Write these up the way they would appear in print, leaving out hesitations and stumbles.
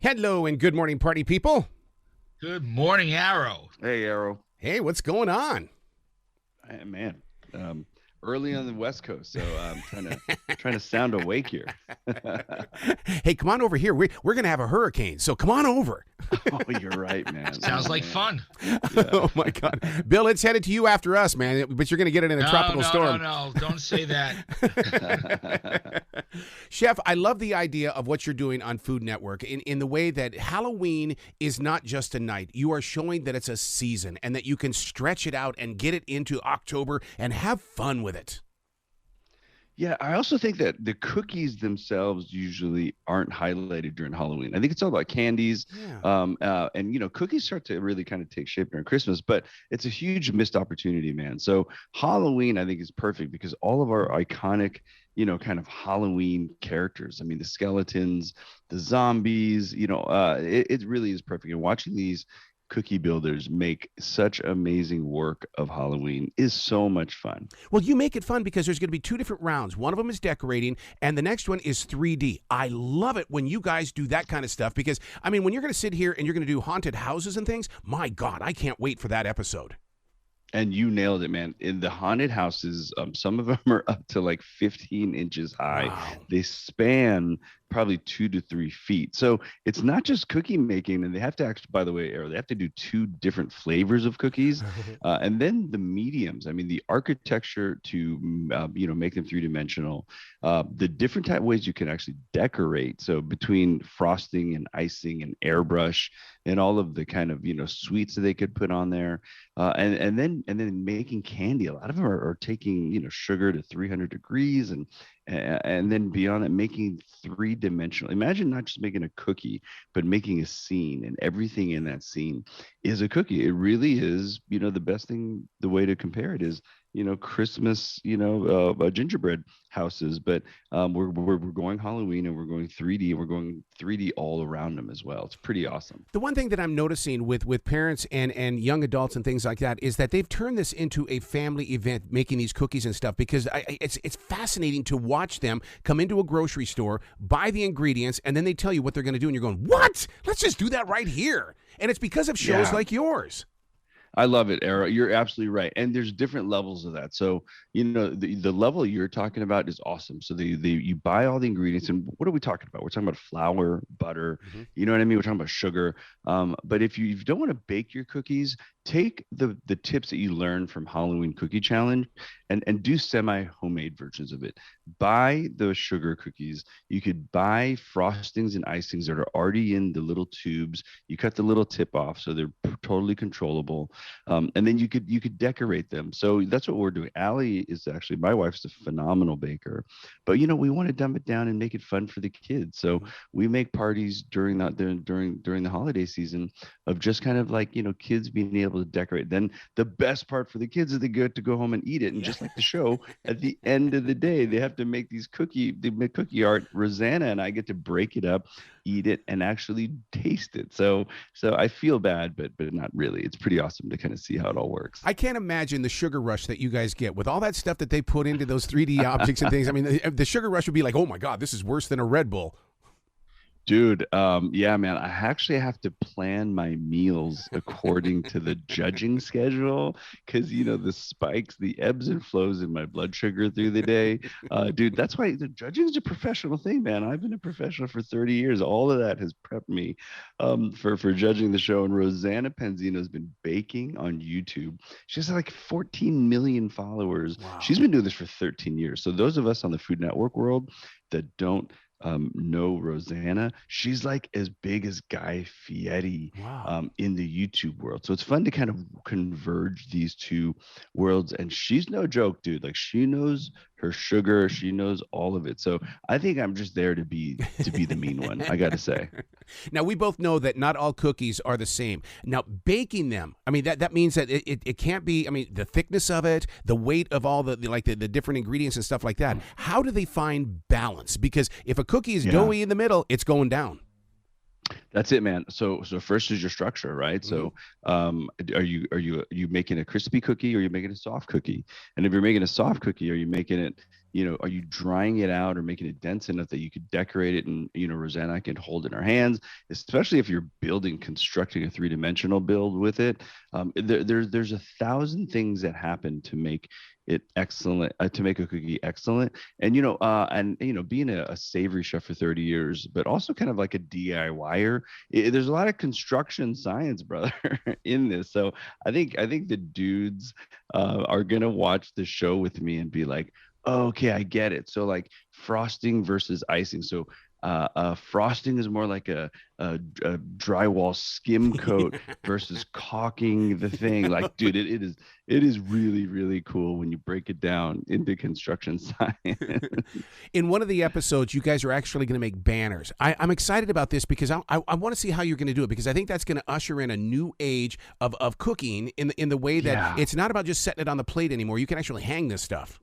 Hello and good morning, party people. Good morning, Arrow. Hey, Arrow. Hey, what's going on? Hey, man, early on the West Coast, so I'm trying to sound awake here. Hey, come on over here. We're going to have a hurricane, so come on over. Oh, you're right, man. Sounds Oh, like man. fun. Yeah. Oh, my God. Bill, it's headed to you after us, man, but you're going to get it in a tropical storm. No, don't say that. Chef, I love the idea of what you're doing on Food Network in the way that Halloween is not just a night. You are showing that it's a season and that you can stretch it out and get it into October and have fun with it. Yeah, I also think that the cookies themselves usually aren't highlighted during Halloween. I think it's all about candies. Yeah. And cookies start to really kind of take shape during Christmas, but it's a huge missed opportunity, man. So Halloween, I think, is perfect because all of our iconic, kind of Halloween characters. I mean, the skeletons, the zombies, it really is perfect. And watching these cookie builders make such amazing work of Halloween is so much fun. Well, you make it fun because there's going to be two different rounds. One of them is decorating, and the next one is 3D. I love it when you guys do that kind of stuff because, I mean, when you're going to sit here and you're going to do haunted houses and things, my God, I can't wait for that episode. And you nailed it, man. In the haunted houses, some of them are up to like 15 inches high. Wow. They span probably 2 to 3 feet. So it's not just cookie making, and they have to actually, by the way, Errol, they have to do 2 different flavors of cookies, and then the mediums. I mean, the architecture to make them 3-dimensional, the different type ways you can actually decorate. So between frosting and icing and airbrush and all of the kind of sweets that they could put on there, and then making candy. A lot of them are taking sugar to 300 degrees and then beyond that, making 3-dimensional. Imagine not just making a cookie, but making a scene, and everything in that scene is a cookie. It really is, the best thing, the way to compare it is, Christmas, gingerbread houses, but we're going Halloween and we're going 3D and we're going 3D all around them as well. It's pretty awesome. The one thing that I'm noticing with parents and young adults and things like that is that they've turned this into a family event, making these cookies and stuff, because it's fascinating to watch them come into a grocery store, buy the ingredients, and then they tell you what they're going to do, and you're going, what? Let's just do that right here. And it's because of shows like yours. I love it, Era. You're absolutely right. And there's different levels of that. So, the level you're talking about is awesome. So you buy all the ingredients, and what are we talking about? We're talking about flour, butter, you know what I mean? We're talking about sugar. But if you don't want to bake your cookies, take the tips that you learn from Halloween Cookie Challenge and do semi-homemade versions of it. Buy those sugar cookies. You could buy frostings and icings that are already in the little tubes. You cut the little tip off so they're totally controllable. And then you could decorate them. So that's what we're doing. Allie is actually, my wife's a phenomenal baker, but we want to dumb it down and make it fun for the kids. So we make parties during the holiday season of just kind of like, kids being able to decorate. Then the best part for the kids is they get to go home and eat it. And just like the show, at the end of the day, they have to make they make cookie art. Rosanna and I get to break it up, eat it, and actually taste it. So I feel bad, but not really. It's pretty awesome to kind of see how it all works. I can't imagine the sugar rush that you guys get with all that stuff that they put into those 3D objects and things. I mean, the sugar rush would be like, oh my God, this is worse than a Red Bull. Dude, yeah, man, I actually have to plan my meals according to the judging schedule because, the spikes, the ebbs and flows in my blood sugar through the day. Dude, that's why the judging is a professional thing, man. I've been a professional for 30 years. All of that has prepped me for judging the show. And Rosanna Penzino has been baking on YouTube. She has like 14 million followers. Wow. She's been doing this for 13 years. So those of us on the Food Network world that don't know Rosanna, she's like as big as Guy Fieri. Wow. In the YouTube world. So it's fun to kind of converge these two worlds. And she's no joke, dude. Like, she knows her sugar, she knows all of it. So I think I'm just there to be the mean one, I gotta say. Now, we both know that not all cookies are the same. Now, baking them, I mean, that means that it can't be, I mean, the thickness of it, the weight of all the different ingredients and stuff like that. How do they find balance? Because if a cookie is doughy in the middle, it's going down. That's it, man. So first is your structure, right? So are you making a crispy cookie or are you making a soft cookie? And if you're making a soft cookie, are you making it are you drying it out or making it dense enough that you could decorate it, and Rosanna can hold in her hands, especially if you're constructing a three-dimensional build with it. There's 1,000 things that happen to make it excellent, to make a cookie excellent. And being a savory chef for 30 years, but also kind of like a DIYer, there's a lot of construction science, brother, in this. So I think the dudes are gonna watch the show with me and be like, oh, okay, I get it. So like frosting versus icing. So frosting is more like a drywall skim coat versus caulking the thing. Like, dude, it is really, really cool when you break it down into construction science. In one of the episodes, you guys are actually going to make banners. I'm excited about this because I want to see how you're going to do it, because I think that's going to usher in a new age of cooking in the way that it's not about just setting it on the plate anymore. You can actually hang this stuff.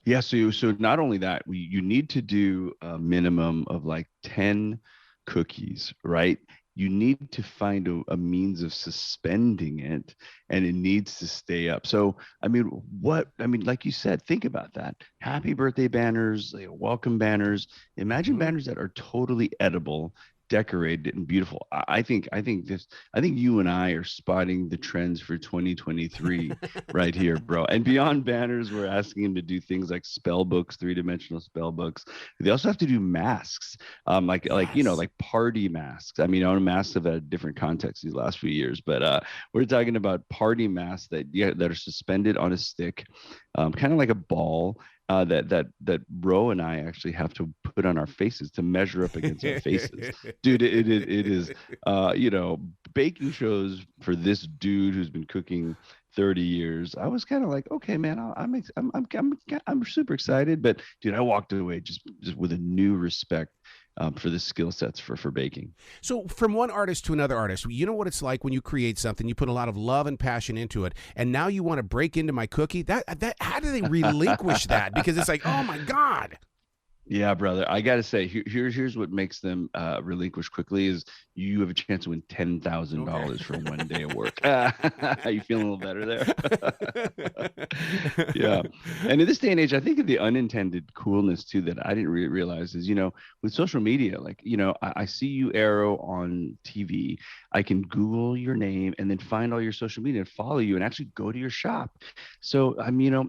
Yeah, so not only that, you need to do a minimum of like 10 cookies, right? You need to find a means of suspending it, and it needs to stay up. So, like you said, think about that. Happy birthday banners, like welcome banners. Imagine banners that are totally edible, decorated, and beautiful. I think you and I are spotting the trends for 2023 right here, bro. And beyond banners, we're asking them to do things like spell books, three-dimensional spell books. They also have to do masks, like party masks. I know masks have had different contexts these last few years, but we're talking about party masks that are suspended on a stick, kind of like a ball. That Ro and I actually have to put on our faces to measure up against our faces. Dude, it is baking shows for this dude who's been cooking 30 years. I was kind of like, okay, man, I'm super excited, but dude, I walked away just with a new respect for the skill sets for baking. So from one artist to another artist, you know what it's like when you create something, you put a lot of love and passion into it, and now you want to break into my cookie. That how do they relinquish that? Because it's like, oh my God. Yeah, brother. I gotta say, here's what makes them relinquish quickly is you have a chance to win $10,000 for one day of work. Are you feeling a little better there? Yeah. And in this day and age, I think of the unintended coolness too that I didn't realize is, with social media, like, I see you, Arrow, on TV. I can Google your name and then find all your social media and follow you and actually go to your shop. So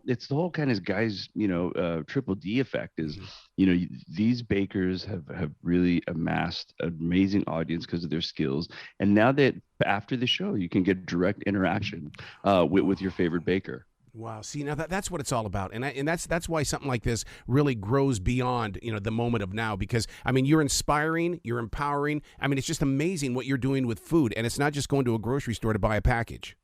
it's the whole kind of guys, triple D effect is, these bakers have really amassed an amazing audience because of their skills. And now that after the show, you can get direct interaction with your favorite baker. Wow. See, now that's what it's all about. And that's why something like this really grows beyond, the moment of now, because you're inspiring, you're empowering. It's just amazing what you're doing with food. And it's not just going to a grocery store to buy a package.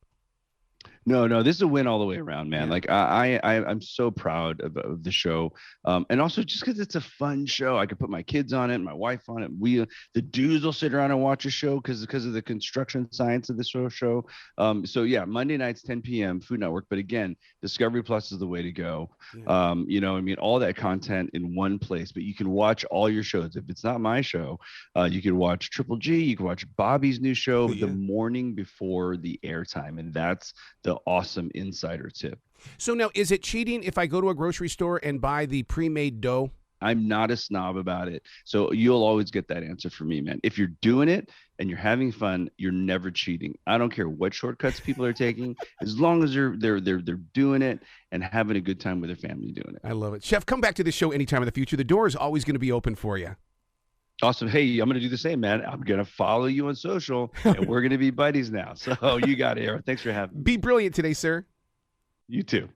No, this is a win all the way around, man. Yeah. Like I'm so proud of the show, and also just because it's a fun show. I could put my kids on it, my wife on it. The dudes will sit around and watch a show because of the construction science of this show. So yeah, Monday nights 10 p.m. Food Network. But again, Discovery Plus is the way to go. Yeah. All that content in one place. But you can watch all your shows. If it's not my show, you can watch Triple G. You can watch Bobby's new show the morning before the airtime, and that's the awesome insider tip. So now, is it cheating if I go to a grocery store and buy the pre-made dough? I'm not a snob about it. So you'll always get that answer from me, man. If you're doing it and you're having fun, you're never cheating. I don't care what shortcuts people are taking, as long as they're doing it and having a good time with their family doing it. I love it. Chef, come back to the show anytime in the future. The door is always going to be open for you. Awesome. Hey, I'm going to do the same, man. I'm going to follow you on social, and we're going to be buddies now. So you got it, Aaron. Thanks for having me. Be brilliant today, sir. You too.